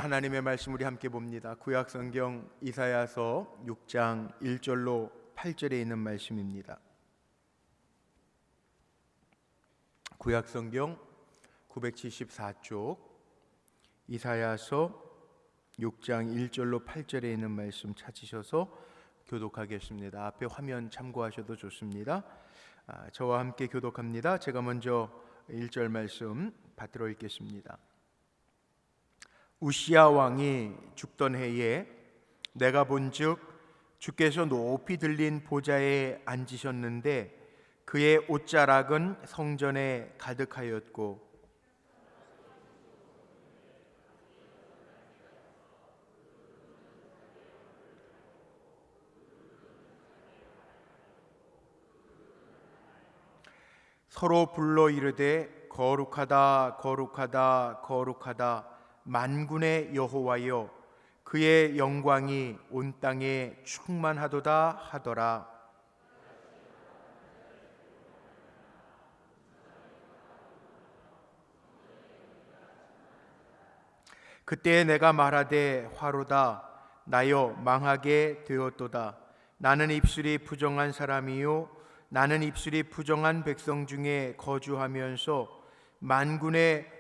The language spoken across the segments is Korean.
하나님의 말씀 우리 함께 봅니다. 구약 성경 이사야서 6장 1절로 8절에 있는 말씀입니다. 구약 성경 974쪽 이사야서 6장 1절로 8절에 있는 말씀 찾으셔서 교독하겠습니다. 앞에 화면 참고하셔도 좋습니다. 저와 함께 교독합니다. 제가 먼저 1절 말씀 받들어 읽겠습니다. 우시야 왕이 죽던 해에 내가 본즉 주께서 높이 들린 보좌에 앉으셨는데 그의 옷자락은 성전에 가득하였고 서로 불러 이르되 거룩하다 거룩하다 거룩하다 만군의 여호와여 그의 영광이 온 땅에 충만하도다 하더라. 그때 내가 말하되 화로다 나여 망하게 되었도다. 나는 입술이 부정한 사람이요 나는 입술이 부정한 백성 중에 거주하면서 만군의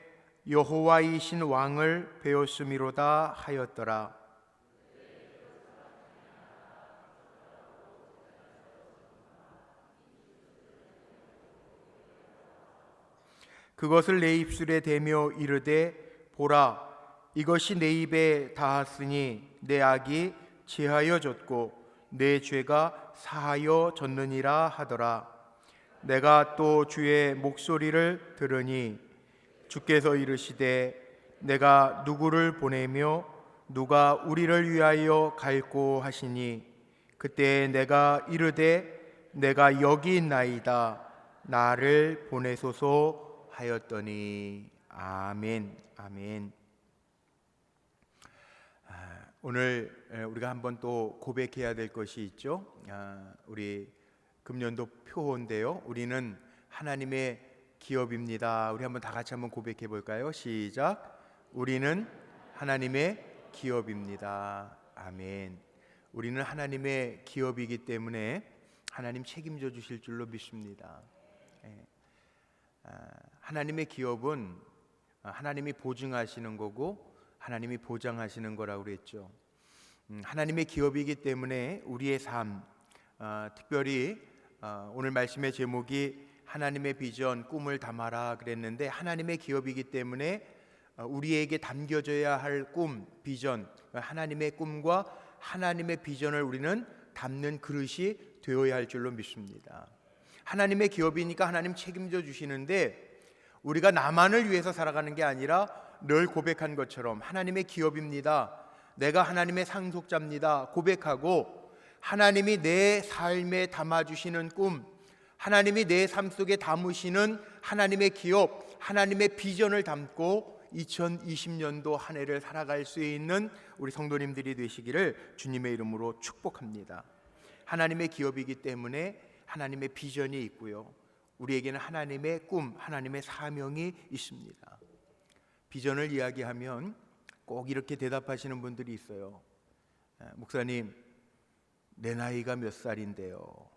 여호와이신 왕을 배웠음이로다 하였더라. 그것을 내 입술에 대며 이르되 보라 이것이 내 입에 닿았으니 내 악이 제하여졌고 내 죄가 사하여졌느니라 하더라. 내가 또 주의 목소리를 들으니 주께서 이르시되 내가 누구를 보내며 누가 우리를 위하여 갈꼬 하시니 그때 내가 이르되 내가 여기 있나이다 나를 보내소서 하였더니 아멘. 아멘. 오늘 우리가 한번 또 고백해야 될 것이 있죠. 우리 금년도 표인데요. 우리는 하나님의 기업입니다. 우리 한번 다 같이 한번 고백해 볼까요? 시작. 우리는 하나님의 기업입니다. 아멘. 우리는 하나님의 기업이기 때문에 하나님 책임져 주실 줄로 믿습니다. 하나님의 기업은 하나님이 보증하시는 거고 하나님이 보장하시는 거라고 그랬죠. 하나님의 기업이기 때문에 우리의 삶, 특별히 오늘 말씀의 제목이 하나님의 비전, 꿈을 담아라 그랬는데 하나님의 기업이기 때문에 우리에게 담겨져야 할 꿈, 비전, 하나님의 꿈과 하나님의 비전을 우리는 담는 그릇이 되어야 할 줄로 믿습니다. 하나님의 기업이니까 하나님 책임져 주시는데 우리가 나만을 위해서 살아가는 게 아니라 늘 고백한 것처럼 하나님의 기업입니다. 내가 하나님의 상속자입니다. 고백하고 하나님이 내 삶에 담아주시는 꿈, 하나님이 내 삶 속에 담으시는 하나님의 기업, 하나님의 비전을 담고 2020년도 한 해를 살아갈 수 있는 우리 성도님들이 되시기를 주님의 이름으로 축복합니다. 하나님의 기업이기 때문에 하나님의 비전이 있고요. 우리에게는 하나님의 꿈, 하나님의 사명이 있습니다. 비전을 이야기하면 꼭 이렇게 대답하시는 분들이 있어요. 목사님, 내 나이가 몇 살인데요?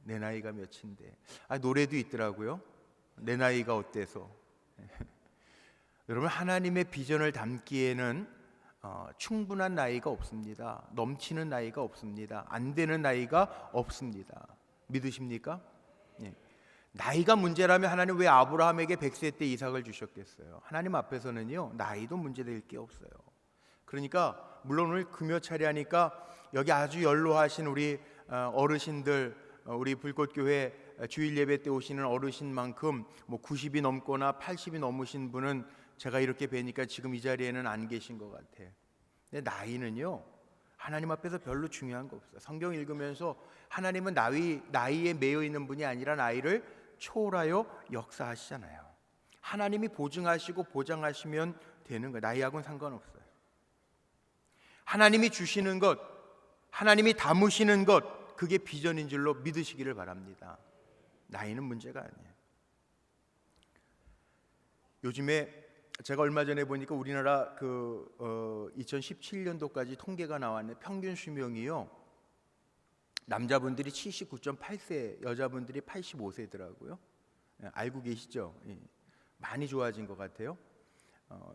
내 나이가 몇인데? 노래도 있더라고요. 내 나이가 어때서? 여러분, 하나님의 비전을 담기에는 충분한 나이가 없습니다. 넘치는 나이가 없습니다. 안 되는 나이가 없습니다. 믿으십니까? 나이가 문제라면 하나님 왜 아브라함에게 100세 때 이삭을 주셨겠어요? 하나님 앞에서는요 나이도 문제될 게 없어요. 그러니까 물론 오늘 금요 차례하니까 여기 아주 연로하신 우리 어르신들, 우리 불꽃교회 주일 예배 때 오시는 어르신만큼 90이 넘거나 80이 넘으신 분은 제가 이렇게 뵈니까 지금 이 자리에는 안 계신 것 같아요. 근데 나이는요 하나님 앞에서 별로 중요한 거 없어요. 성경 읽으면서 하나님은 나이에 매여 있는 분이 아니라 나이를 초월하여 역사하시잖아요. 하나님이 보증하시고 보장하시면 되는 거예요. 나이하고는 상관없어요. 하나님이 주시는 것, 하나님이 담으시는 것, 그게 비전인 줄로 믿으시기를 바랍니다. 나이는 문제가 아니에요. 요즘에 제가 얼마 전에 보니까 우리나라 2017년도까지 통계가 나왔는데 평균 수명이요, 남자분들이 79.8세, 여자분들이 85세더라고요. 알고 계시죠? 많이 좋아진 것 같아요.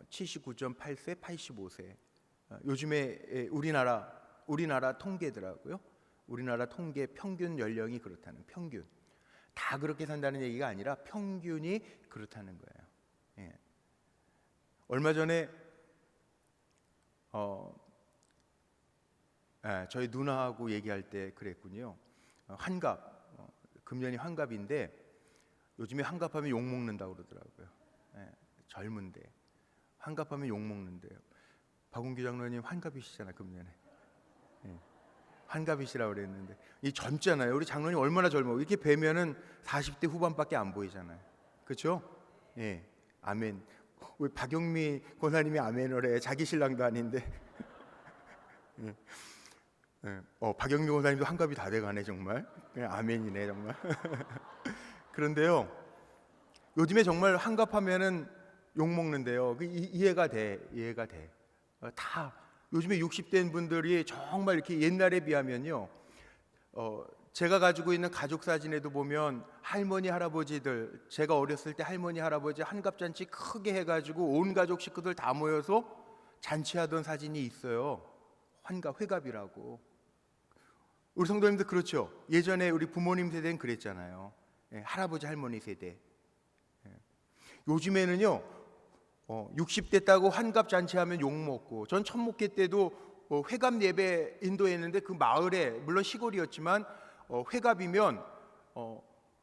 79.8세, 85세. 요즘에 우리나라 통계더라고요. 우리나라 통계 평균 연령이 그렇다는, 평균. 다 그렇게 산다는 얘기가 아니라 평균이 그렇다는 거예요. 얼마 전에 저희 누나하고 얘기할 때 그랬군요. 환갑, 금년이 환갑인데 요즘에 환갑하면 욕 먹는다고 그러더라고요. 젊은데 환갑하면 욕 먹는데요. 박운기 장로님 환갑이시잖아요, 금년에. 환갑이시라고 그랬는데 이 젊잖아요. 우리 장로님 얼마나 젊어. 이렇게 뵈면은 40대 후반밖에 안 보이잖아요. 그렇죠? 아멘. 왜 박영미 권사님이 아멘을 해? 자기 신랑도 아닌데. 박영미 권사님도 환갑이 다 돼가네 정말. 아멘이네 정말. 그런데요, 요즘에 정말 환갑하면은 욕 먹는데요. 이해가 돼. 다 요즘에 60대인 분들이 정말 이렇게 옛날에 비하면요, 제가 가지고 있는 가족 사진에도 보면 할머니 할아버지들, 제가 어렸을 때 할머니 할아버지 환갑잔치 크게 해가지고 온 가족 식구들 다 모여서 잔치하던 사진이 있어요. 회갑이라고. 우리 성도님들 그렇죠? 예전에 우리 부모님 세대는 그랬잖아요. 할아버지 할머니 세대. 요즘에는요, 60대 따고 환갑 잔치하면 욕 먹고, 전 천목회 때도 회갑 예배 인도했는데 그 마을에, 물론 시골이었지만 회갑이면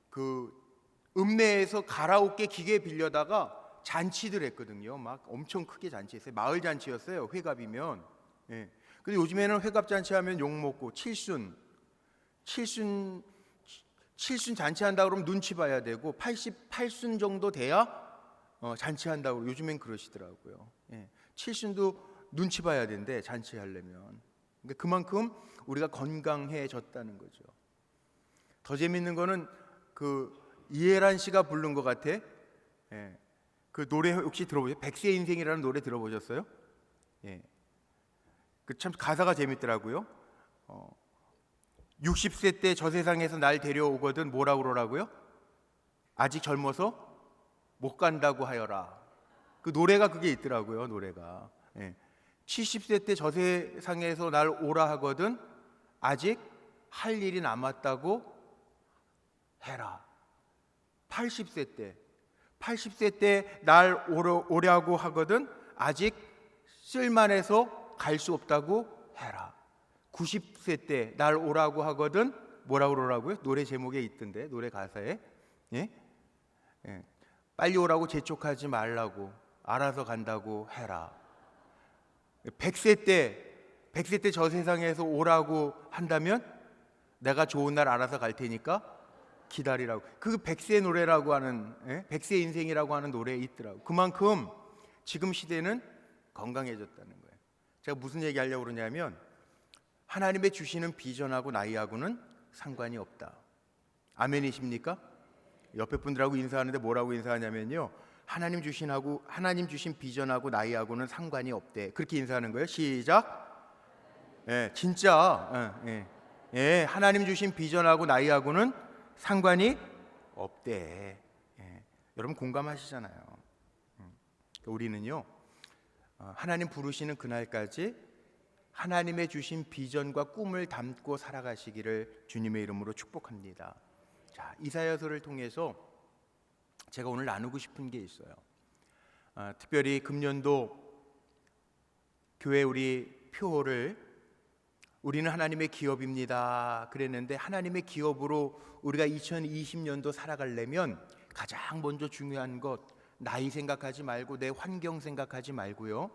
그 읍내에서 가라오케 기계 빌려다가 잔치들 했거든요. 막 엄청 크게 잔치했어요. 마을 잔치였어요, 회갑이면. 근데 요즘에는 회갑 잔치하면 욕 먹고, 칠순 잔치한다 그러면 눈치 봐야 되고, 88순 정도 돼야 잔치한다고 요즘엔 그러시더라고요. 칠순도 눈치 봐야 된대, 잔치하려면. 그러니까 그만큼 우리가 건강해졌다는 거죠. 더 재밌는 거는 그 이혜란 씨가 부른 것 같아. 그 노래 혹시 들어보셨어요? 백세 인생이라는 노래 들어보셨어요? 그 참 가사가 재밌더라고요. 60세 때 저 세상에서 날 데려오거든 뭐라고 그러라고요? 아직 젊어서 못 간다고 하여라. 그 노래가 그게 있더라고요. 노래가. 70세 때 저 세상에서 날 오라 하거든 아직 할 일이 남았다고 해라. 80세 때 날 오라고 하거든 아직 쓸만해서 갈 수 없다고 해라. 90세 때 날 오라고 하거든 뭐라고 그러라고요? 노래 제목에 있던데, 노래 가사에. 빨리 오라고 재촉하지 말라고, 알아서 간다고 해라. 100세 때 저 세상에서 오라고 한다면 내가 좋은 날 알아서 갈 테니까 기다리라고. 그 백세 노래라고 하는, 백세 인생이라고 하는 노래에 있더라고. 그만큼 지금 시대는 건강해졌다는 거예요. 제가 무슨 얘기 하려고 그러냐면, 하나님의 주시는 비전하고 나이하고는 상관이 없다. 아멘이십니까? 옆에 분들하고 인사하는데 뭐라고 인사하냐면요, 하나님 주신 비전하고 나이하고는 상관이 없대. 그렇게 인사하는 거예요. 시작. 진짜. 하나님 주신 비전하고 나이하고는 상관이 없대. 여러분 공감하시잖아요. 우리는요, 하나님 부르시는 그날까지 하나님의 주신 비전과 꿈을 담고 살아가시기를 주님의 이름으로 축복합니다. 자, 이사야서를 통해서 제가 오늘 나누고 싶은 게 있어요. 특별히 금년도 교회 우리 표를 우리는 하나님의 기업입니다 그랬는데, 하나님의 기업으로 우리가 2020년도 살아가려면 가장 먼저 중요한 것, 나이 생각하지 말고 내 환경 생각하지 말고요,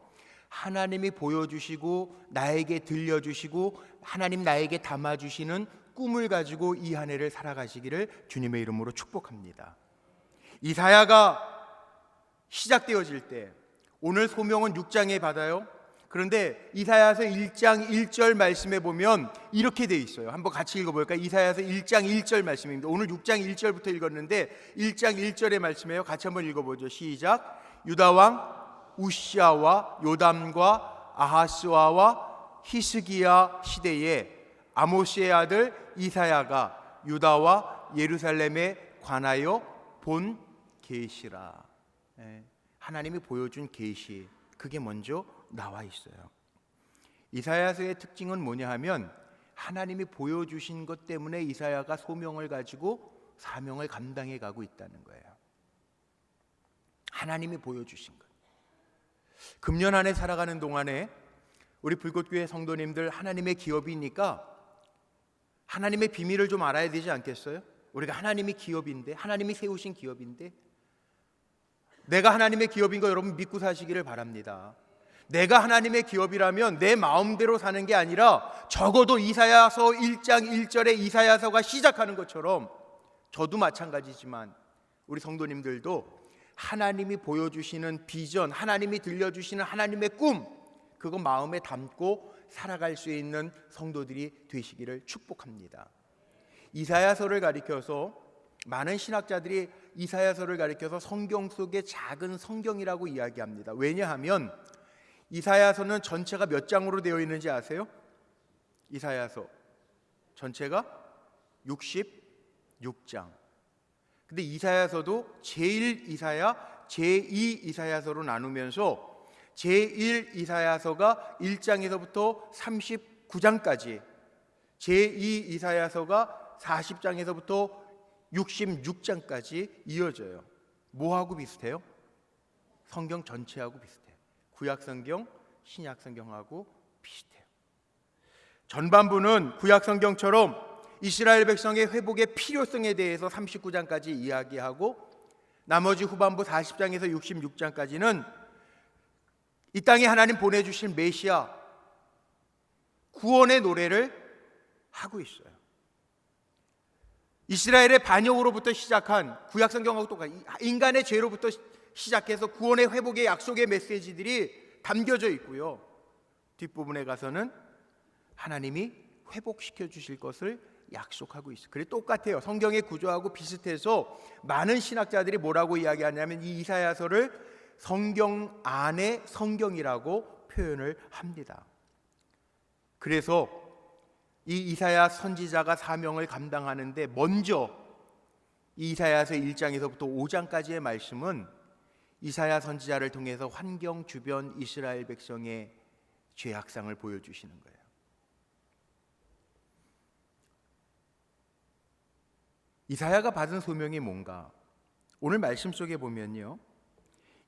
하나님이 보여주시고 나에게 들려주시고 하나님 나에게 담아주시는 꿈을 가지고 이 한 해를 살아가시기를 주님의 이름으로 축복합니다. 이사야가 시작되어질 때, 오늘 소명은 6장에 받아요. 그런데 이사야서 1장 1절 말씀에 보면 이렇게 돼 있어요. 한번 같이 읽어볼까요? 이사야서 1장 1절 말씀입니다. 오늘 6장 1절부터 읽었는데 1장 1절의 말씀이에요. 같이 한번 읽어보죠. 시작. 유다 왕 우시아와 요담과 아하스와와 히스기야 시대에 아모스의 아들 이사야가 유다와 예루살렘에 관하여 본 계시라. 하나님이 보여준 계시, 그게 먼저 나와 있어요. 이사야서의 특징은 뭐냐 하면 하나님이 보여주신 것 때문에 이사야가 소명을 가지고 사명을 감당해 가고 있다는 거예요. 하나님이 보여주신 것. 금년 안에 살아가는 동안에 우리 불꽃교회 성도님들 하나님의 기업이니까 하나님의 비밀을 좀 알아야 되지 않겠어요? 우리가 하나님이 기업인데, 하나님이 세우신 기업인데, 내가 하나님의 기업인 거 여러분 믿고 사시기를 바랍니다. 내가 하나님의 기업이라면 내 마음대로 사는 게 아니라 적어도 이사야서 1장 1절에 이사야서가 시작하는 것처럼 저도 마찬가지지만 우리 성도님들도 하나님이 보여주시는 비전, 하나님이 들려주시는 하나님의 꿈, 그거 마음에 담고 살아갈 수 있는 성도들이 되시기를 축복합니다. 이사야서를 가리켜서 많은 신학자들이 이사야서를 가리켜서 성경 속의 작은 성경이라고 이야기합니다. 왜냐하면 이사야서는 전체가 몇 장으로 되어 있는지 아세요? 이사야서 전체가 66장. 근데 이사야서도 제1 이사야, 제2 이사야서로 나누면서 제1 이사야서가 1장에서부터 39장까지, 제2 이사야서가 40장에서부터 66장까지 이어져요. 뭐하고 비슷해요? 성경 전체하고 비슷해요. 구약성경, 신약성경하고 비슷해요. 전반부는 구약성경처럼 이스라엘 백성의 회복의 필요성에 대해서 39장까지 이야기하고, 나머지 후반부 40장에서 66장까지는 이 땅에 하나님 보내주실 메시아 구원의 노래를 하고 있어요. 이스라엘의 반역으로부터 시작한, 구약성경하고 똑같이 인간의 죄로부터 시작해서 구원의 회복의 약속의 메시지들이 담겨져 있고요. 뒷부분에 가서는 하나님이 회복시켜 주실 것을 약속하고 있어요. 그래 똑같아요. 성경의 구조하고 비슷해서 많은 신학자들이 뭐라고 이야기하냐면 이 이사야서를 성경 안의 성경이라고 표현을 합니다. 그래서 이 이사야 선지자가 사명을 감당하는데 먼저 이사야서 1장에서부터 5장까지의 말씀은 이사야 선지자를 통해서 환경 주변 이스라엘 백성의 죄악상을 보여주시는 거예요. 이사야가 받은 소명이 뭔가? 오늘 말씀 속에 보면요,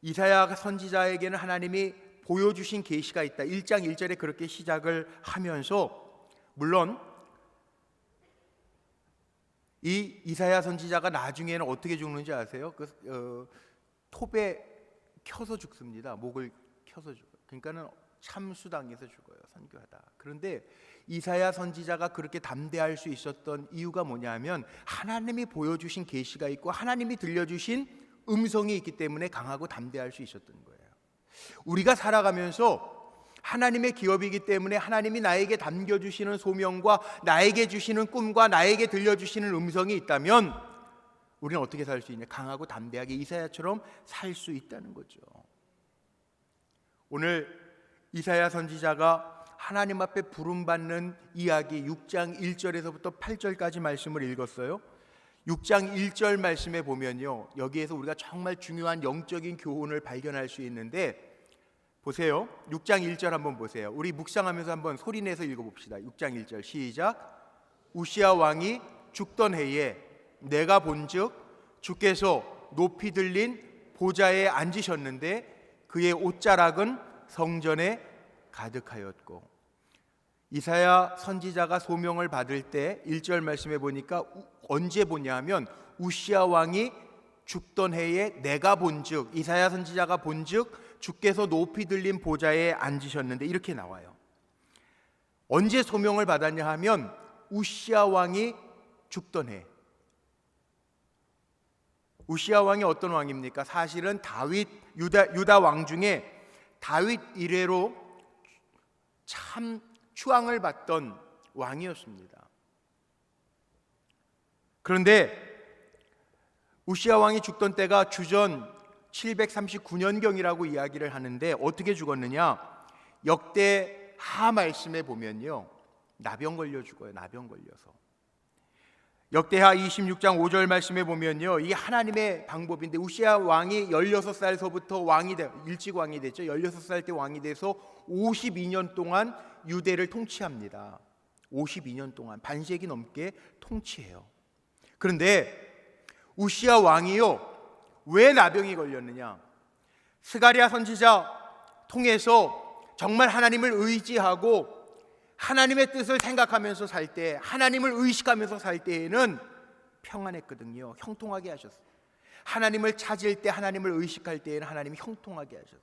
이사야 선지자에게는 하나님이 보여주신 계시가 있다. 1장 1절에 그렇게 시작을 하면서, 물론 이 이사야 선지자가 나중에는 어떻게 죽는지 아세요? 톱에 켜서 죽습니다. 목을 켜서 죽어요. 그러니까는 참수당해서 죽어요, 선교하다. 그런데 이사야 선지자가 그렇게 담대할 수 있었던 이유가 뭐냐면 하나님이 보여주신 계시가 있고 하나님이 들려주신 음성이 있기 때문에 강하고 담대할 수 있었던 거예요. 우리가 살아가면서 하나님의 기업이기 때문에 하나님이 나에게 담겨주시는 소명과 나에게 주시는 꿈과 나에게 들려주시는 음성이 있다면 우리는 어떻게 살 수 있냐? 강하고 담대하게 이사야처럼 살 수 있다는 거죠. 오늘 이사야 선지자가 하나님 앞에 부름받는 이야기 6장 1절에서부터 8절까지 말씀을 읽었어요. 6장 1절 말씀에 보면요, 여기에서 우리가 정말 중요한 영적인 교훈을 발견할 수 있는데, 보세요. 6장 1절 한번 보세요. 우리 묵상하면서 한번 소리내서 읽어봅시다. 6장 1절 시작. 우시아 왕이 죽던 해에 내가 본즉 주께서 높이 들린 보좌에 앉으셨는데 그의 옷자락은 성전에 가득하였고. 이사야 선지자가 소명을 받을 때 1절 말씀에 보니까 언제 보냐면 우시아 왕이 죽던 해에 내가 본즉, 이사야 선지자가 본즉 주께서 높이 들린 보좌에 앉으셨는데 이렇게 나와요. 언제 소명을 받았냐 하면 우시아 왕이 죽던 해. 우시아 왕이 어떤 왕입니까? 사실은 다윗 유다 왕 중에 다윗 이래로 참 추앙을 받던 왕이었습니다. 그런데 우시아 왕이 죽던 때가 주전 739년경이라고 이야기를 하는데 어떻게 죽었느냐? 역대하 말씀에 보면요, 나병 걸려 죽어요. 나병 걸려서. 역대하 26장 5절 말씀에 보면요, 이게 하나님의 방법인데 우시야 왕이 16살서부터 일찍 왕이 됐죠. 16살 때 왕이 돼서 52년 동안 유대를 통치합니다. 52년 동안 반세기 넘게 통치해요. 그런데 우시야 왕이요, 왜 나병이 걸렸느냐? 스가랴 선지자 통해서 정말 하나님을 의지하고 하나님의 뜻을 생각하면서 살 때, 하나님을 의식하면서 살 때에는 평안했거든요. 형통하게 하셨어요. 하나님을 찾을 때, 하나님을 의식할 때에는 하나님이 형통하게 하셨어요.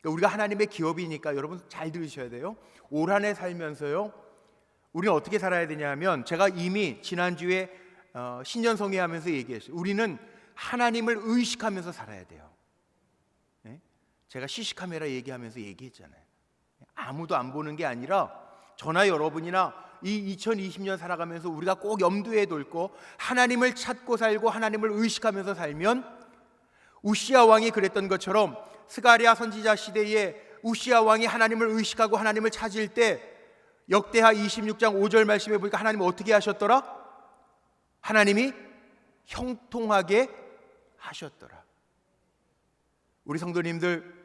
그러니까 우리가 하나님의 기업이니까 여러분 잘 들으셔야 돼요. 올 한 해 살면서요, 우리는 어떻게 살아야 되냐면, 제가 이미 지난주에 신년성회하면서 얘기했어요. 우리는 하나님을 의식하면서 살아야 돼요. 네? 제가 시시카메라 얘기하면서 얘기했잖아요. 아무도 안 보는 게 아니라 저나 여러분이나 이 2020년 살아가면서 우리가 꼭 염두에 둘 거, 하나님을 찾고 살고 하나님을 의식하면서 살면, 우시야 왕이 그랬던 것처럼 스가랴 선지자 시대에 우시야 왕이 하나님을 의식하고 하나님을 찾을 때, 역대하 26장 5절 말씀에 보니까 하나님은 어떻게 하셨더라? 하나님이 형통하게 하셨더라. 우리 성도님들,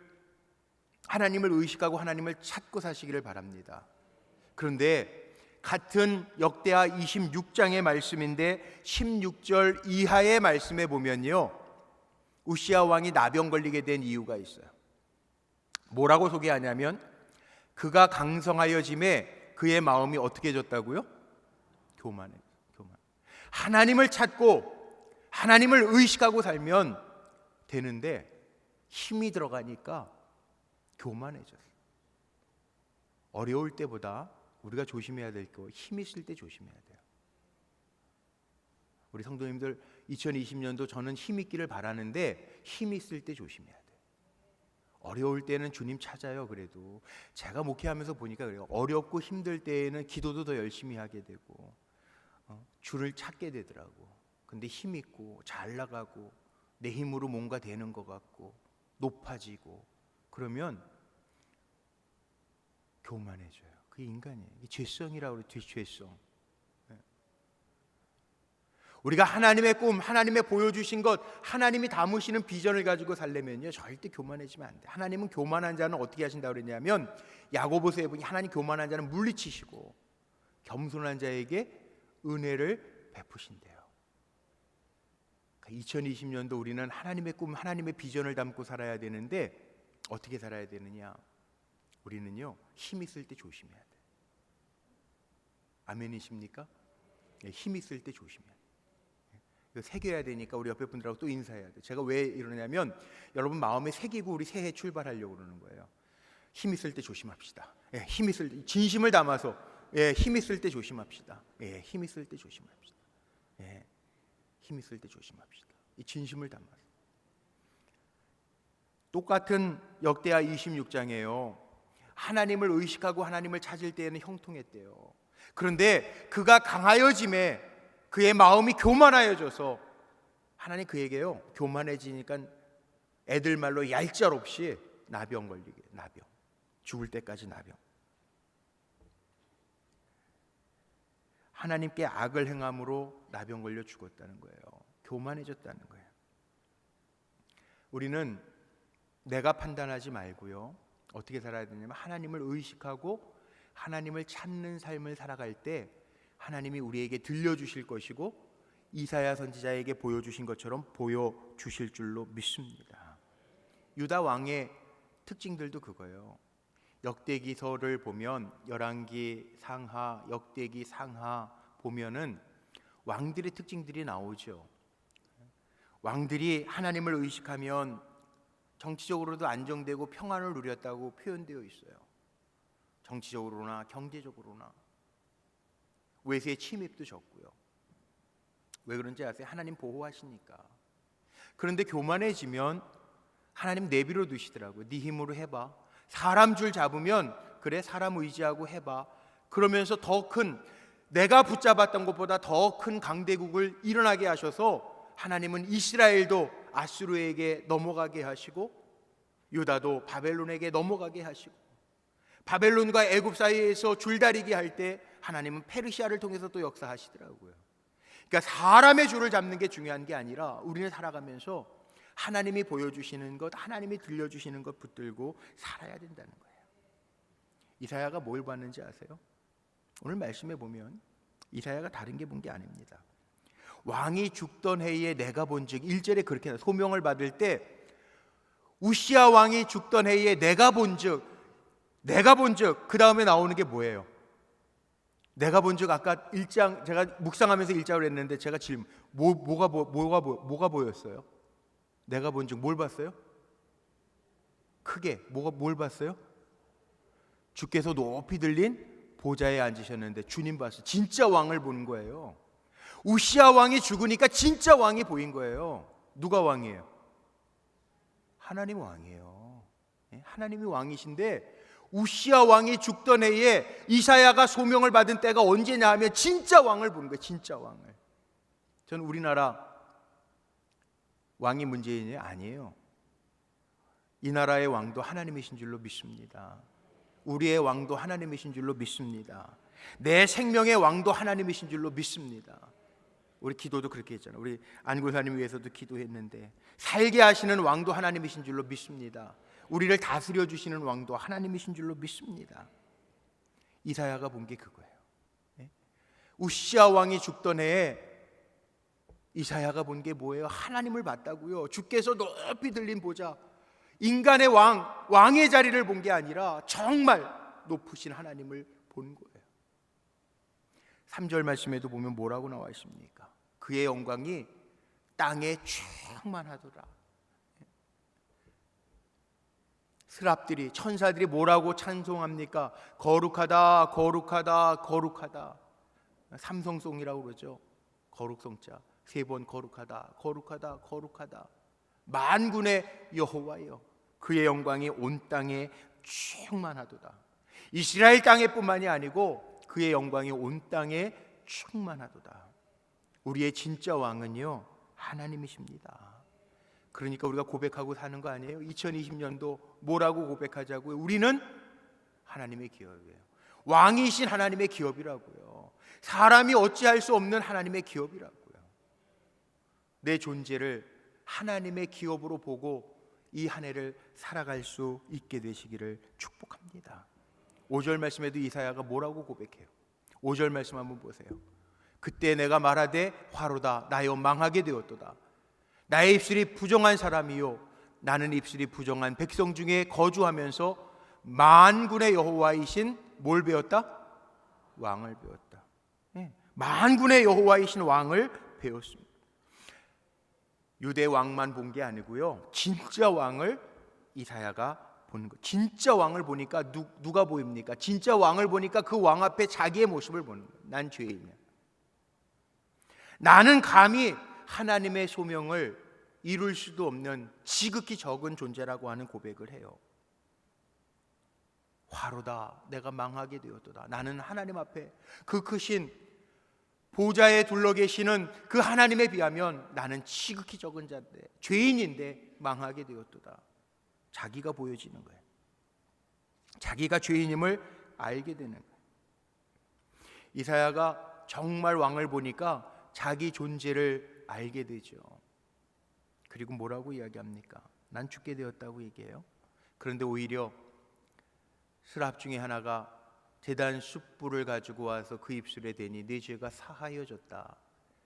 하나님을 의식하고 하나님을 찾고 사시기를 바랍니다. 그런데 같은 역대하 26장의 말씀인데 16절 이하의 말씀에 보면요, 우시야 왕이 나병 걸리게 된 이유가 있어요. 뭐라고 소개하냐면, 그가 강성하여짐에 그의 마음이 어떻게 해졌다고요? 교만해. 하나님을 찾고 하나님을 의식하고 살면 되는데 힘이 들어가니까 교만해졌어요. 어려울 때보다 우리가 조심해야 될 거, 힘 있을 때 조심해야 돼요. 우리 성도님들, 2020년도 저는 힘 있기를 바라는데 힘 있을 때 조심해야 돼요. 어려울 때는 주님 찾아요. 그래도 제가 목회하면서 보니까 그래요. 어렵고 힘들 때에는 기도도 더 열심히 하게 되고 주를 찾게 되더라고. 근데 힘 있고 잘 나가고 내 힘으로 뭔가 되는 것 같고 높아지고 그러면 교만해져요. 그게 인간이에요. 이게 죄성이라고 그래요. 죄성. 우리가 하나님의 꿈, 하나님의 보여주신 것, 하나님이 담으시는 비전을 가지고 살려면요, 절대 교만해지면 안 돼요. 하나님은 교만한 자는 어떻게 하신다고 그랬냐면, 야고보서에 보니 하나님 교만한 자는 물리치시고 겸손한 자에게 은혜를 베푸신대요. 2020년도 우리는 하나님의 꿈, 하나님의 비전을 담고 살아야 되는데 어떻게 살아야 되느냐? 우리는요, 힘 있을 때 조심해야 돼요. 아멘이십니까? 힘 있을 때 조심해야 돼요. 이거 새겨야 되니까 우리 옆에 분들하고 또 인사해야 돼요. 제가 왜 이러냐면, 여러분 마음에 새기고 우리 새해 출발하려고 그러는 거예요. 힘 있을 때 조심합시다. 힘 있을 때, 진심을 담아서 힘 있을 때 조심합시다. 힘 있을 때 조심합시다. 힘 있을 때 조심합시다. 이 진심을 담아서. 똑같은 역대하 26장이에요. 하나님을 의식하고 하나님을 찾을 때에는 형통했대요. 그런데 그가 강하여짐에 그의 마음이 교만하여져서 하나님 그에게요, 교만해지니까 애들 말로 얄짤없이 나병 걸리게, 나병, 죽을 때까지 나병. 하나님께 악을 행함으로 나병 걸려 죽었다는 거예요. 교만해졌다는 거예요. 우리는 내가 판단하지 말고요, 어떻게 살아야 되냐면 하나님을 의식하고 하나님을 찾는 삶을 살아갈 때 하나님이 우리에게 들려주실 것이고 이사야 선지자에게 보여주신 것처럼 보여주실 줄로 믿습니다. 유다 왕의 특징들도 그거예요. 역대기서를 보면 열왕기 상하, 역대기 상하 보면은 왕들의 특징들이 나오죠. 왕들이 하나님을 의식하면 정치적으로도 안정되고 평안을 누렸다고 표현되어 있어요. 정치적으로나 경제적으로나. 외세의 침입도 적고요. 왜 그런지 아세요? 하나님 보호하시니까. 그런데 교만해지면 하나님 내비로 두시더라고요. 네 힘으로 해봐. 사람 줄 잡으면 그래, 사람 의지하고 해봐. 그러면서 더 큰, 내가 붙잡았던 것보다 더 큰 강대국을 일어나게 하셔서 하나님은 이스라엘도 아수르에게 넘어가게 하시고 유다도 바벨론에게 넘어가게 하시고 바벨론과 애굽 사이에서 줄다리기 할 때 하나님은 페르시아를 통해서 또 역사하시더라고요. 그러니까 사람의 줄을 잡는 게 중요한 게 아니라 우리는 살아가면서 하나님이 보여주시는 것, 하나님이 들려주시는 것 붙들고 살아야 된다는 거예요. 이사야가 뭘 봤는지 아세요? 오늘 말씀에 보면 이사야가 다른 게 본 게 아닙니다. 왕이 죽던 해에 내가 본즉 1절에 그렇게 나와요. 소명을 받을 때 우시야 왕이 죽던 해에 내가 본즉 그 다음에 나오는 게 뭐예요? 내가 본즉 아까 1장 제가 묵상하면서 1장을 했는데 제가 질문 뭐가 보였어요? 내가 본즉 뭘 봤어요? 크게 뭘 봤어요? 주께서 높이 들린 보좌에 앉으셨는데 주님 봤어요. 진짜 왕을 보는 거예요. 우시야 왕이 죽으니까 진짜 왕이 보인 거예요. 누가 왕이에요? 하나님 왕이에요. 하나님이 왕이신데 우시야 왕이 죽던 해에 이사야가 소명을 받은 때가 언제냐 하면 진짜 왕을 보는 거예요. 진짜 왕을. 저는 우리나라 왕이 문제인이 아니에요. 이 나라의 왕도 하나님이신 줄로 믿습니다. 우리의 왕도 하나님이신 줄로 믿습니다. 내 생명의 왕도 하나님이신 줄로 믿습니다. 우리 기도도 그렇게 했잖아요. 우리 안골사님 위해서도 기도했는데 살게 하시는 왕도 하나님이신 줄로 믿습니다. 우리를 다스려 주시는 왕도 하나님이신 줄로 믿습니다. 이사야가 본 게 그거예요. 우시야 왕이 죽던 해에 이사야가 본 게 뭐예요? 하나님을 봤다고요. 주께서 높이 들린 보좌, 인간의 왕의 자리를 본 게 아니라 정말 높으신 하나님을 본 거예요. 3절 말씀에도 보면 뭐라고 나와 있습니까? 그의 영광이 땅에 충만하더라. 스랍들이, 천사들이 뭐라고 찬송합니까? 거룩하다, 거룩하다, 거룩하다. 삼성송이라고 그러죠. 거룩성자 3번 거룩하다, 거룩하다, 거룩하다. 만군의 여호와여, 그의 영광이 온 땅에 충만하도다. 이스라엘 땅에뿐만이 아니고 그의 영광이 온 땅에 충만하도다. 우리의 진짜 왕은요 하나님이십니다. 그러니까 우리가 고백하고 사는 거 아니에요? 2020년도 뭐라고 고백하자고요? 우리는 하나님의 기업이에요. 왕이신 하나님의 기업이라고요. 사람이 어찌할 수 없는 하나님의 기업이라고요. 내 존재를 하나님의 기업으로 보고 이 한 해를 살아갈 수 있게 되시기를 축복합니다. 5절 말씀에도 이사야가 뭐라고 고백해요? 5절 말씀 한번 보세요. 그때 내가 말하되 화로다 나여 망하게 되었도다. 나의 입술이 부정한 사람이요 나는 입술이 부정한 백성 중에 거주하면서 만군의 여호와이신 뭘 배웠다? 왕을 배웠다. 만군의 여호와이신 왕을 배웠습니다. 유대 왕만 본 게 아니고요 진짜 왕을 이사야가 보는 거. 진짜 왕을 보니까 누가 보입니까? 진짜 왕을 보니까 그 왕 앞에 자기의 모습을 보는 거예요. 난 죄인이야. 나는 감히 하나님의 소명을 이룰 수도 없는 지극히 적은 존재라고 하는 고백을 해요. 화로다 내가 망하게 되었도다. 나는 하나님 앞에 그 크신 보좌에 둘러 계시는 그 하나님에 비하면 나는 지극히 적은 자인데 죄인인데 망하게 되었도다. 자기가 보여지는 거예요. 자기가 죄인임을 알게 되는 거예요. 이사야가 정말 왕을 보니까 자기 존재를 알게 되죠. 그리고 뭐라고 이야기합니까? 난 죽게 되었다고 얘기해요. 그런데 오히려 스랍 중에 하나가 제단 숯불을 가지고 와서 그 입술에 대니 네 죄가 사하여졌다.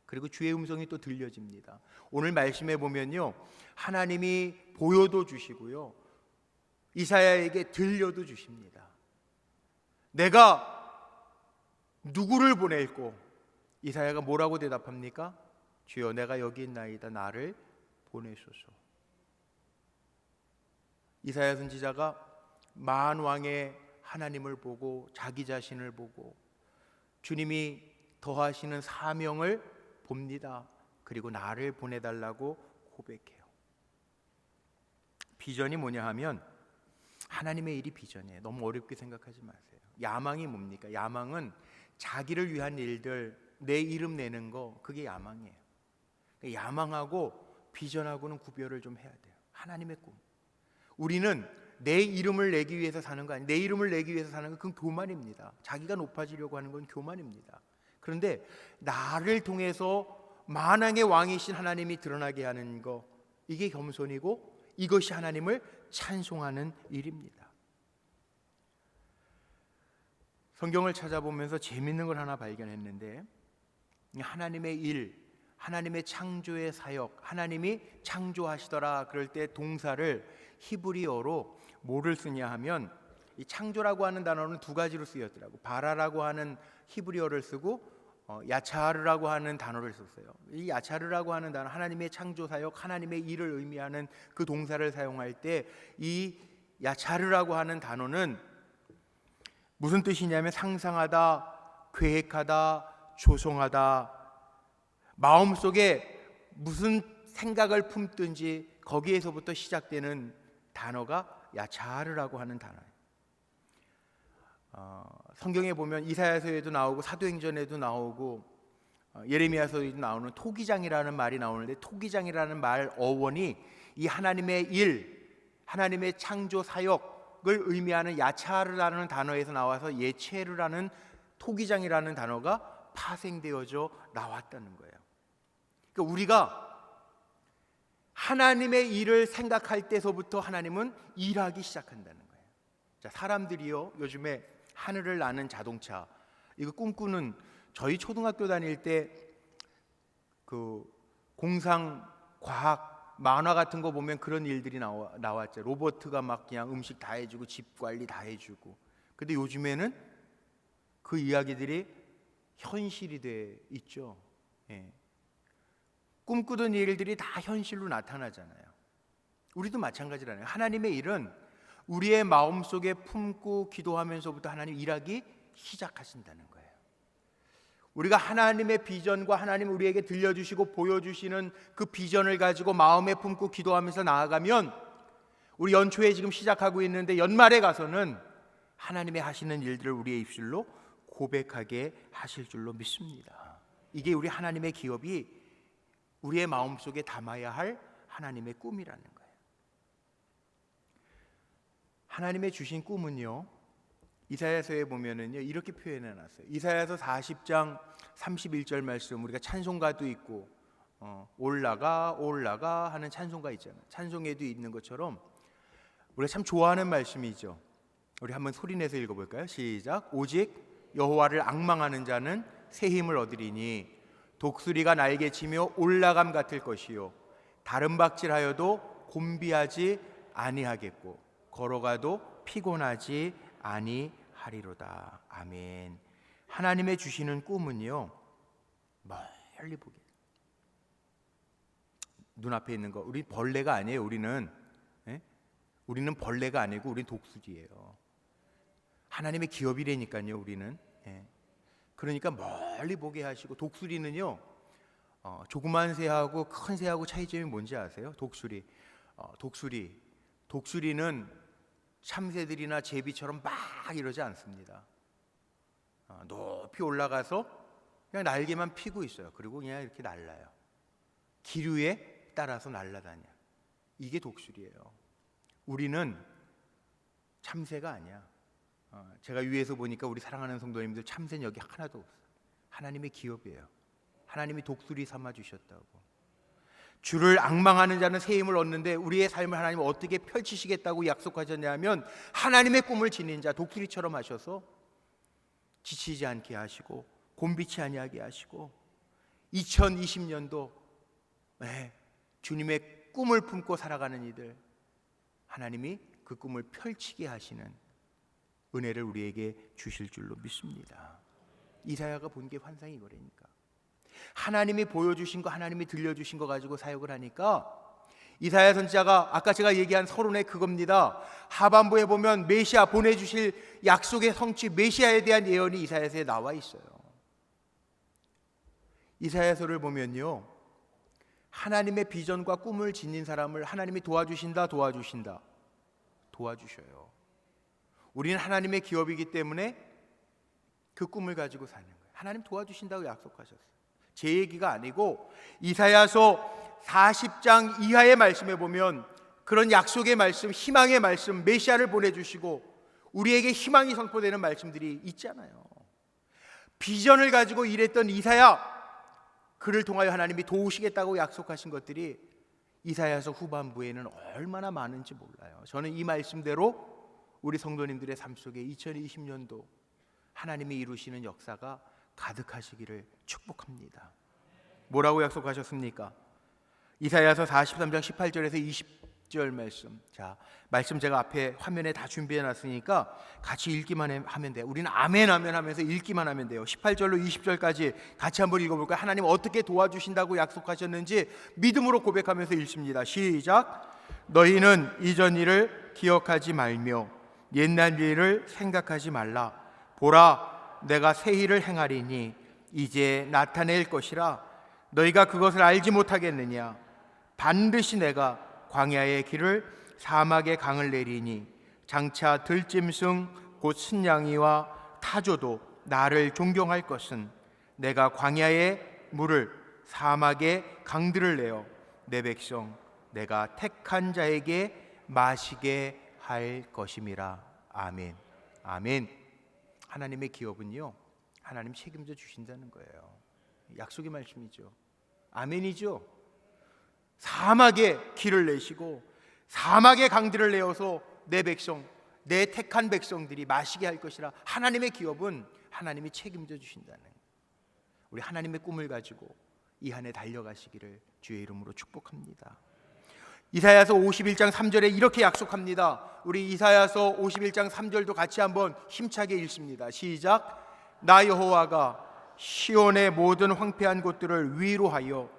그리고 주의 음성이 또 들려집니다. 오늘 말씀해 보면요 하나님이 보여도 주시고요 이사야에게 들려도 주십니다. 내가 누구를 보낼꼬? 이사야가 뭐라고 대답합니까? 주여 내가 여기 있나이다 나를 보내소서. 이사야 선지자가 만왕의 하나님을 보고 자기 자신을 보고 주님이 더하시는 사명을 봅니다. 그리고 나를 보내달라고 고백해요. 비전이 뭐냐 하면 하나님의 일이 비전이에요. 너무 어렵게 생각하지 마세요. 야망이 뭡니까? 야망은 자기를 위한 일들, 내 이름 내는 거, 그게 야망이에요. 야망하고 비전하고는 구별을 좀 해야 돼요. 하나님의 꿈. 우리는 내 이름을 내기 위해서 사는 거 아니에요. 내 이름을 내기 위해서 사는 건 그건 교만입니다. 자기가 높아지려고 하는 건 교만입니다. 그런데 나를 통해서 만왕의 왕이신 하나님이 드러나게 하는 거, 이게 겸손이고 이것이 하나님을 찬송하는 일입니다. 성경을 찾아보면서 재밌는 걸 하나 발견했는데, 하나님의 일, 하나님의 창조의 사역, 하나님이 창조하시더라 그럴 때 동사를 히브리어로 뭐를 쓰냐 하면, 이 창조라고 하는 단어는 두 가지로 쓰였더라고. 바라라고 하는 히브리어를 쓰고 야차르라고 하는 단어를 썼어요. 이 야차르라고 하는 단어, 하나님의 창조 사역, 하나님의 일을 의미하는 그 동사를 사용할 때 이 야차르라고 하는 단어는 무슨 뜻이냐면 상상하다, 계획하다, 조성하다, 마음속에 무슨 생각을 품든지 거기에서부터 시작되는 단어가 야차르라고 하는 단어예요. 성경에 보면 이사야서에도 나오고 사도행전에도 나오고 예레미야서에도 나오는 토기장이라는 말이 나오는데, 토기장이라는 말 어원이 이 하나님의 일, 하나님의 창조 사역을 의미하는 야차르라는 단어에서 나와서 예체르라는 토기장이라는 단어가 파생되어져 나왔다는 거예요. 그러니까 우리가 하나님의 일을 생각할 때서부터 하나님은 일하기 시작한다는 거예요. 자, 사람들이요, 요즘에 하늘을 나는 자동차, 이거 꿈꾸는, 저희 초등학교 다닐 때 그 공상 과학 만화 같은 거 보면 그런 일들이 나왔죠. 로봇가 막 그냥 음식 다 해주고 집 관리 다 해주고. 근데 요즘에는 그 이야기들이 현실이 돼 있죠. 예. 꿈꾸던 일들이 다 현실로 나타나잖아요. 우리도 마찬가지라네요. 하나님의 일은 우리의 마음속에 품고 기도하면서부터 하나님 일하기 시작하신다는 거예요. 우리가 하나님의 비전과 하나님 우리에게 들려주시고 보여주시는 그 비전을 가지고 마음에 품고 기도하면서 나아가면, 우리 연초에 지금 시작하고 있는데 연말에 가서는 하나님의 하시는 일들을 우리의 입술로 고백하게 하실 줄로 믿습니다. 이게 우리 하나님의 기업이 우리의 마음속에 담아야 할 하나님의 꿈이라는 거예요. 하나님의 주신 꿈은요, 이사야서에 보면은요 이렇게 표현해 놨어요. 이사야서 40장 31절 말씀, 우리가 찬송가도 있고 올라가 올라가 하는 찬송가 있잖아요. 찬송에도 있는 것처럼 우리가 참 좋아하는 말씀이죠. 우리 한번 소리내서 읽어볼까요? 시작. 오직 여호와를 앙망하는 자는 새 힘을 얻으리니 독수리가 날개치며 올라감 같을 것이요 다른 박질하여도 곤비하지 아니하겠고 걸어가도 피곤하지 아니하리로다. 아멘. 하나님의 주시는 꿈은요, 멀리 보게. 눈앞에 있는 거, 우리 벌레가 아니에요. 우리는 벌레가 아니고 우리는 독수리예요. 하나님의 기업이라니까요. 우리는. 그러니까 멀리 보게 하시고, 독수리는요 조그만 새하고 큰 새하고 차이점이 뭔지 아세요? 독수리는 참새들이나 제비처럼 막 이러지 않습니다. 높이 올라가서 그냥 날개만 피고 있어요. 그리고 그냥 이렇게 날라요. 기류에 따라서 날아다녀. 이게 독수리예요. 우리는 참새가 아니야. 제가 위에서 보니까 우리 사랑하는 성도님들 참새는 여기 하나도 없어요. 하나님의 기업이에요. 하나님이 독수리 삼아 주셨다고. 주를 앙망하는 자는 새 힘을 얻는데, 우리의 삶을 하나님은 어떻게 펼치시겠다고 약속하셨냐면 하나님의 꿈을 지닌 자, 독수리처럼 하셔서 지치지 않게 하시고 곤비치 아니하게 하시고 2020년도 주님의 꿈을 품고 살아가는 이들, 하나님이 그 꿈을 펼치게 하시는 은혜를 우리에게 주실 줄로 믿습니다. 이사야가 본 게 환상이 이거라니까. 하나님이 보여주신 거, 하나님이 들려주신 거 가지고 사역을 하니까, 이사야 선지자가 아까 제가 얘기한 서론의 그겁니다. 하반부에 보면 메시아 보내주실 약속의 성취, 메시아에 대한 예언이 이사야서에 나와 있어요. 이사야서를 보면요, 하나님의 비전과 꿈을 지닌 사람을 하나님이 도와주셔요. 우리는 하나님의 기업이기 때문에 그 꿈을 가지고 사는 거예요. 하나님 도와주신다고 약속하셨어요. 제 얘기가 아니고 이사야서 40장 이하의 말씀에 보면 그런 약속의 말씀, 희망의 말씀, 메시아를 보내주시고 우리에게 희망이 선포되는 말씀들이 있잖아요. 비전을 가지고 일했던 이사야, 그를 통하여 하나님이 도우시겠다고 약속하신 것들이 이사야서 후반부에는 얼마나 많은지 몰라요. 저는 이 말씀대로 우리 성도님들의 삶 속에 2020년도 하나님이 이루시는 역사가 가득하시기를 축복합니다. 뭐라고 약속하셨습니까? 이사야서 43장 18절에서 20절 말씀. 자, 말씀 제가 앞에 화면에 다 준비해 놨으니까 같이 읽기만 하면 돼요. 우리는 아멘 아멘 하면서 읽기만 하면 돼요. 18절로 20절까지 같이 한번 읽어볼까요? 하나님 어떻게 도와주신다고 약속하셨는지 믿음으로 고백하면서 읽습니다. 시작. 너희는 이전 일을 기억하지 말며 옛날 일을 생각하지 말라. 보라, 내가 새 일을 행하리니 이제 나타낼 것이라. 너희가 그것을 알지 못하겠느냐? 반드시 내가 광야의 길을 사막의 강을 내리니 장차 들짐승 곧 순양이와 타조도 나를 존경할 것은 내가 광야의 물을 사막의 강들을 내어 내 백성 내가 택한 자에게 마시게 할 것임이라. 아멘. 아멘. 하나님의 기업은요, 하나님 책임져 주신다는 거예요. 약속의 말씀이죠. 아멘이죠. 사막에 길을 내시고 사막의 강들을 내어서 내 백성, 내 택한 백성들이 마시게 할 것이라. 하나님의 기업은 하나님이 책임져 주신다는, 우리 하나님의 꿈을 가지고 이 한 해 달려가시기를 주의 이름으로 축복합니다. 이사야서 51장 3절에 이렇게 약속합니다. 우리 이사야서 51장 3절도 같이 한번 힘차게 읽습니다. 시작. 나 여호와가 시온의 모든 황폐한 곳들을 위로하여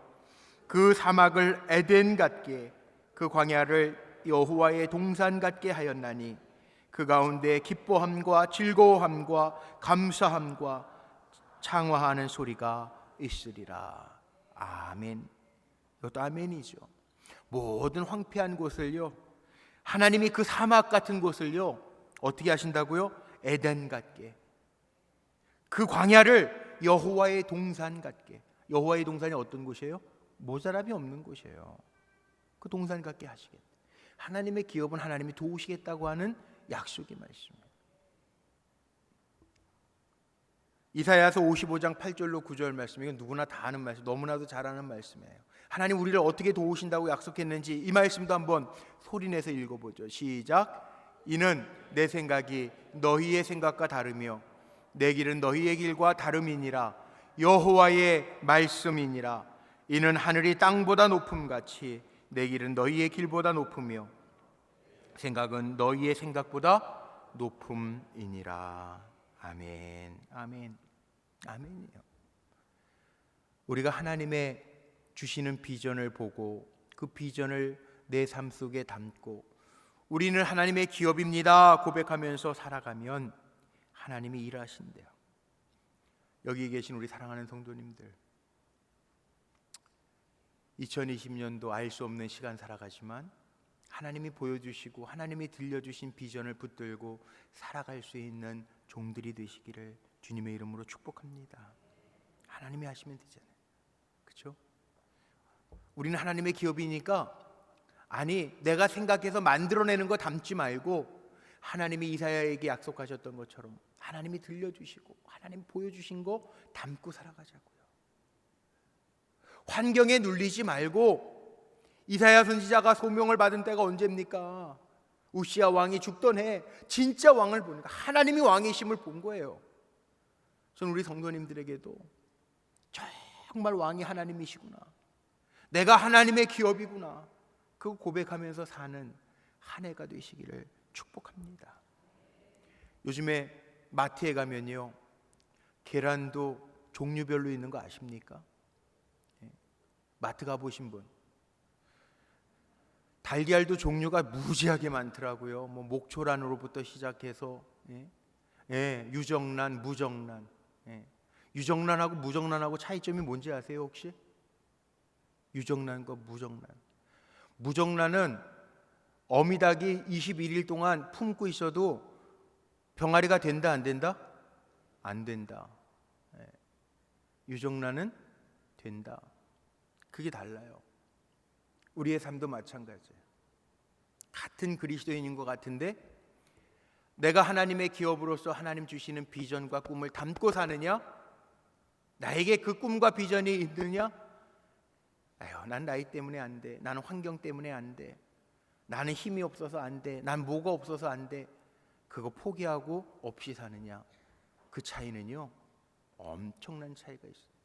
그 사막을 에덴 같게 그 광야를 여호와의 동산 같게 하였나니 그 가운데 기뻐함과 즐거워함과 감사함과 창화하는 소리가 있으리라. 아멘. 이것도 아멘이죠. 모든 황폐한 곳을요, 하나님이 그 사막 같은 곳을요 어떻게 하신다고요? 에덴 같게, 그 광야를 여호와의 동산 같게. 여호와의 동산이 어떤 곳이에요? 모자람이 없는 곳이에요. 그 동산 같게 하시겠다. 하나님의 기업은 하나님이 도우시겠다고 하는 약속의 말씀이에요. 이사야서 55장 8절로 9절 말씀, 이건 누구나 다 아는 말씀, 너무나도 잘 아는 말씀이에요. 하나님 우리를 어떻게 도우신다고 약속했는지 이 말씀도 한번 소리내서 읽어보죠. 시작. 이는 내 생각이 너희의 생각과 다르며 내 길은 너희의 길과 다름이니라. 여호와의 말씀이니라. 이는 하늘이 땅보다 높음같이 내 길은 너희의 길보다 높으며 생각은 너희의 생각보다 높음이니라. 아멘. 아멘. 아멘이요. 우리가 하나님의 주시는 비전을 보고 그 비전을 내 삶 속에 담고 우리는 하나님의 기업입니다 고백하면서 살아가면 하나님이 일하신대요. 여기 계신 우리 사랑하는 성도님들, 2020년도 알 수 없는 시간 살아가지만 하나님이 보여주시고 하나님이 들려주신 비전을 붙들고 살아갈 수 있는 종들이 되시기를 주님의 이름으로 축복합니다. 하나님이 하시면 되잖아요. 그렇죠? 우리는 하나님의 기업이니까, 아니 내가 생각해서 만들어내는 거 담지 말고 하나님이 이사야에게 약속하셨던 것처럼 하나님이 들려주시고 하나님 보여주신 거 담고 살아가자고요. 환경에 눌리지 말고, 이사야 선지자가 소명을 받은 때가 언제입니까? 우시야 왕이 죽던 해 진짜 왕을 보니까 하나님이 왕이심을 본 거예요. 저는 우리 성도님들에게도 정말 왕이 하나님이시구나, 내가 하나님의 기업이구나, 그거 고백하면서 사는 한 해가 되시기를 축복합니다. 요즘에 마트에 가면요, 계란도 종류별로 있는 거 아십니까? 마트 가보신 분, 달걀도 종류가 무지하게 많더라고요. 뭐 목초란으로부터 시작해서 유정란, 무정란. 유정란하고 무정란하고 차이점이 뭔지 아세요 혹시? 유정란과 무정란. 무정란은 어미닭이 21일 동안 품고 있어도 병아리가 된다 안 된다? 안 된다. 유정란은 된다. 그게 달라요. 우리의 삶도 마찬가지예요. 같은 그리스도인인 것 같은데 내가 하나님의 기업으로서 하나님 주시는 비전과 꿈을 담고 사느냐? 나에게 그 꿈과 비전이 있느냐? 아유, 난 나이 때문에 안 돼. 나는 환경 때문에 안 돼. 나는 힘이 없어서 안 돼. 난 뭐가 없어서 안 돼. 그거 포기하고 없이 사느냐? 그 차이는요, 엄청난 차이가 있어요.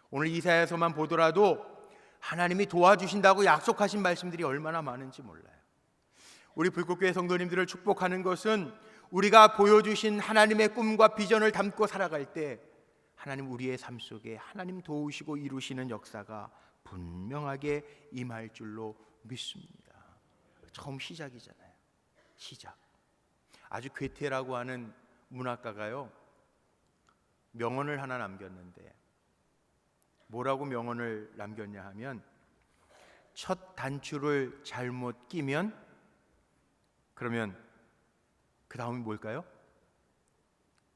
오늘 이사야서만 보더라도 하나님이 도와주신다고 약속하신 말씀들이 얼마나 많은지 몰라요. 우리 불꽃교회 성도님들을 축복하는 것은 우리가 보여주신 하나님의 꿈과 비전을 담고 살아갈 때 하나님 우리의 삶 속에 하나님 도우시고 이루시는 역사가 분명하게 임할 줄로 믿습니다. 처음 시작이잖아요. 시작. 아주 괴테라고 하는 문학가가요, 명언을 하나 남겼는데 뭐라고 명언을 남겼냐 하면, 첫 단추를 잘못 끼면, 그러면 그 다음이 뭘까요?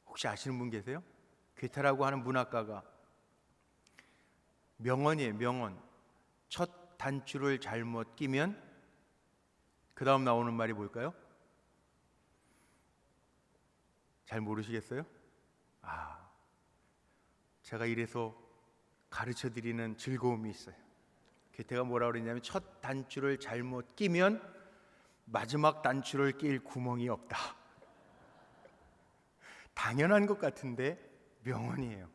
혹시 아시는 분 계세요? 괴테라고 하는 문학가가 명언이에요. 명언. 첫 단추를 잘못 끼면 그 다음 나오는 말이 뭘까요? 잘 모르시겠어요? 제가 이래서 가르쳐드리는 즐거움이 있어요. 괴테가 뭐라고 그랬냐면, 첫 단추를 잘못 끼면 마지막 단추를 낄 구멍이 없다. 당연한 것 같은데 명언이에요.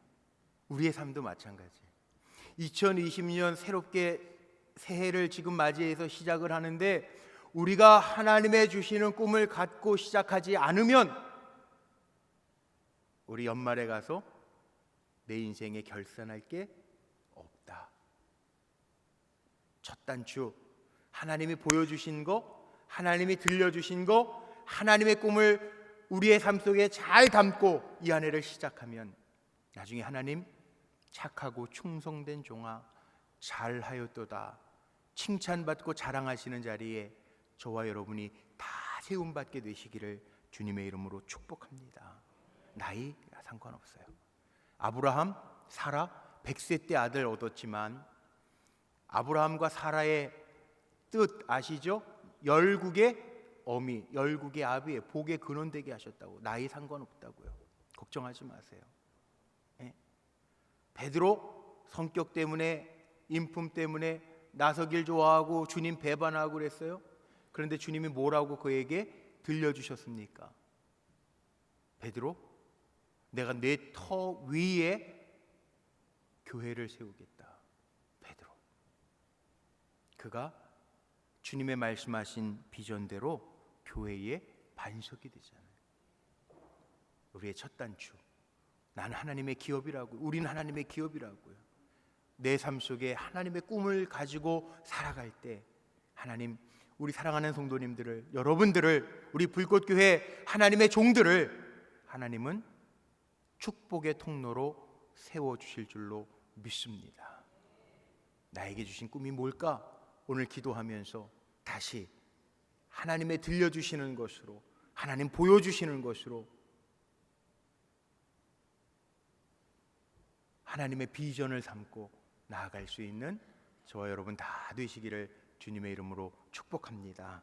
우리의 삶도 마찬가지. 2020년 새롭게 새해를 지금 맞이해서 시작을 하는데 우리가 하나님의 주시는 꿈을 갖고 시작하지 않으면 우리 연말에 가서 내 인생에 결산할 게 없다. 첫 단추, 하나님이 보여주신 거, 하나님이 들려주신 거, 하나님의 꿈을 우리의 삶 속에 잘 담고 이 한 해를 시작하면 나중에 하나님, 착하고 충성된 종아 잘하였도다 칭찬받고 자랑하시는 자리에 저와 여러분이 다 세움받게 되시기를 주님의 이름으로 축복합니다. 나이가 상관없어요. 아브라함, 사라 100세 때 아들 얻었지만 아브라함과 사라의 뜻 아시죠? 열국의 어미, 열국의 아비의 복의 근원 되게 하셨다고. 나이 상관없다고요. 걱정하지 마세요. 베드로 성격 때문에, 인품 때문에 나서길 좋아하고 주님 배반하고 그랬어요. 그런데 주님이 뭐라고 그에게 들려주셨습니까? 베드로, 내가 내 터 위에 교회를 세우겠다. 베드로, 그가 주님의 말씀하신 비전대로 교회의 반석이 되잖아요. 우리의 첫 단추, 나는 하나님의 기업이라고, 우리는 하나님의 기업이라고요. 내 삶 속에 하나님의 꿈을 가지고 살아갈 때 하나님, 우리 사랑하는 성도님들을, 여러분들을, 우리 불꽃교회 하나님의 종들을 하나님은 축복의 통로로 세워주실 줄로 믿습니다. 나에게 주신 꿈이 뭘까? 오늘 기도하면서 다시 하나님의 들려주시는 것으로, 하나님 보여주시는 것으로 하나님의 비전을 삼고 나아갈 수 있는 저와 여러분 다 되시기를 주님의 이름으로 축복합니다.